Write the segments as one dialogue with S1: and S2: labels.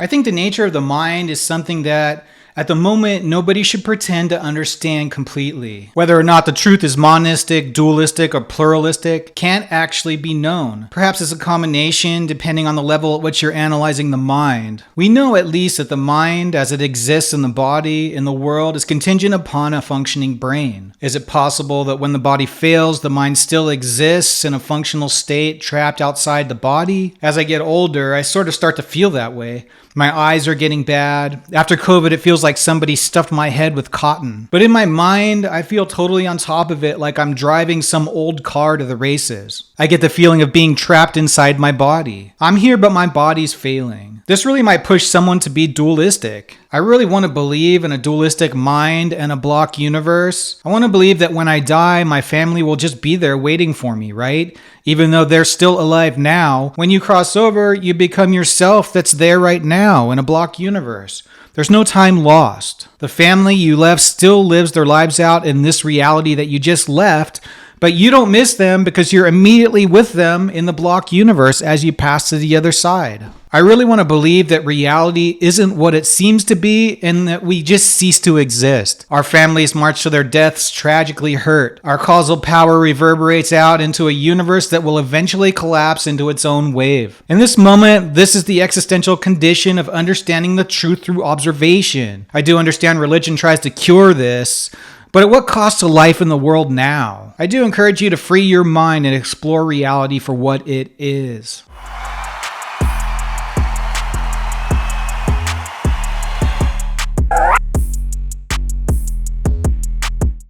S1: I think the nature of the mind is something that at the moment, nobody should pretend to understand completely. Whether or not the truth is monistic, dualistic, or pluralistic can't actually be known. Perhaps it's a combination depending on the level at which you're analyzing the mind. We know at least that the mind, as it exists in the body, in the world, is contingent upon a functioning brain. Is it possible that when the body fails, the mind still exists in a functional state trapped outside the body? As I get older, I sort of start to feel that way. My eyes are getting bad. After COVID, it feels like somebody stuffed my head with cotton. But in my mind, I feel totally on top of it, like I'm driving some old car to the races. I get the feeling of being trapped inside my body. I'm here, but my body's failing. This really might push someone to be dualistic. I really want to believe in a dualistic mind and a block universe. I want to believe that when I die, my family will just be there waiting for me, right? Even though they're still alive now, when you cross over, you become yourself that's there right now in a block universe. There's no time lost. The family you left still lives their lives out in this reality that you just left, but you don't miss them because you're immediately with them in the block universe as you pass to the other side. I really want to believe that reality isn't what it seems to be and that we just cease to exist. Our families march to their deaths tragically hurt. Our causal power reverberates out into a universe that will eventually collapse into its own wave. In this moment, this is the existential condition of understanding the truth through observation. I do understand religion tries to cure this, but at what cost to life in the world now? I do encourage you to free your mind and explore reality for what it is.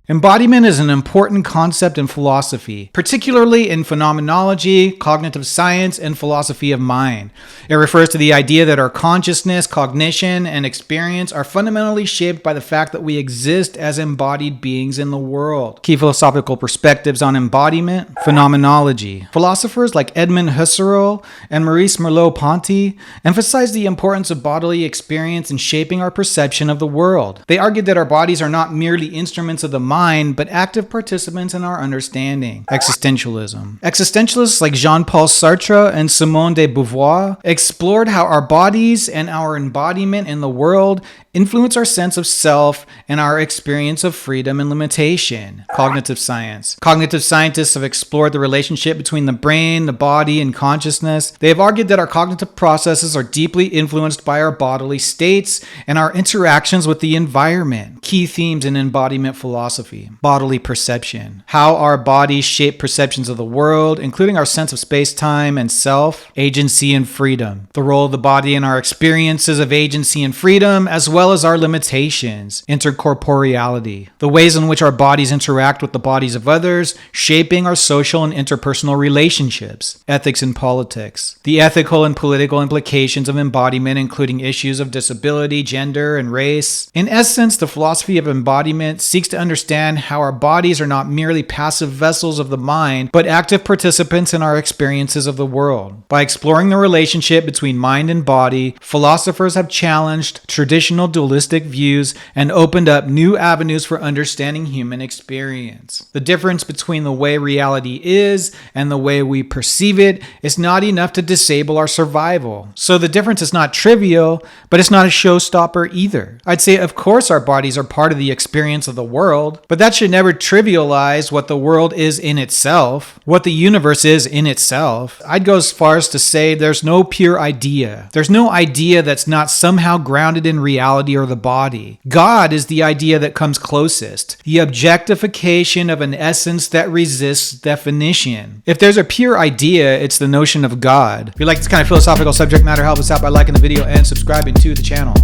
S1: Embodiment is an important concept in philosophy, particularly in phenomenology, cognitive science, and philosophy of mind. It refers to the idea that our consciousness, cognition, and experience are fundamentally shaped by the fact that we exist as embodied beings in the world. Key philosophical perspectives on embodiment: phenomenology. Philosophers like Edmund Husserl and Maurice Merleau-Ponty emphasize the importance of bodily experience in shaping our perception of the world. They argued that our bodies are not merely instruments of the mind, but active participants in our understanding. Existentialism. Existentialists like Jean-Paul Sartre and Simone de Beauvoir explored how our bodies and our embodiment in the world influence our sense of self and our experience of freedom and limitation. Cognitive science. Cognitive scientists have explored the relationship between the brain, the body, and consciousness. They have argued that our cognitive processes are deeply influenced by our bodily states and our interactions with the environment. Key themes in embodiment philosophy. Bodily perception. How our bodies shape perceptions of the world, including our sense of space-time and self. Agency and freedom. The role of the body in our experiences of agency and freedom, as well as our limitations. Intercorporeality. The ways in which our bodies interact with the bodies of others, shaping our social and interpersonal relationships. Ethics and politics. The ethical and political implications of embodiment, including issues of disability, gender, and race. In essence, the philosophy of embodiment seeks to understand how our bodies are not merely passive vessels of the mind, but active participants in our experiences of the world. By exploring the relationship between mind and body, philosophers have challenged traditional dualistic views and opened up new avenues for understanding human experience. The difference between the way reality is and the way we perceive it is not enough to disable our survival. So the difference is not trivial, but it's not a showstopper either. I'd say, of course, our bodies are part of the experience of the world, but that should never trivialize what the world is in itself, what the universe is in itself. I'd go as far as to say there's no pure idea. There's no idea that's not somehow grounded in reality or the body. God is the idea that comes closest, the objectification of an essence that resists definition. If there's a pure idea, it's the notion of God. If you like this kind of philosophical subject matter, help us out by liking the video and subscribing to the channel.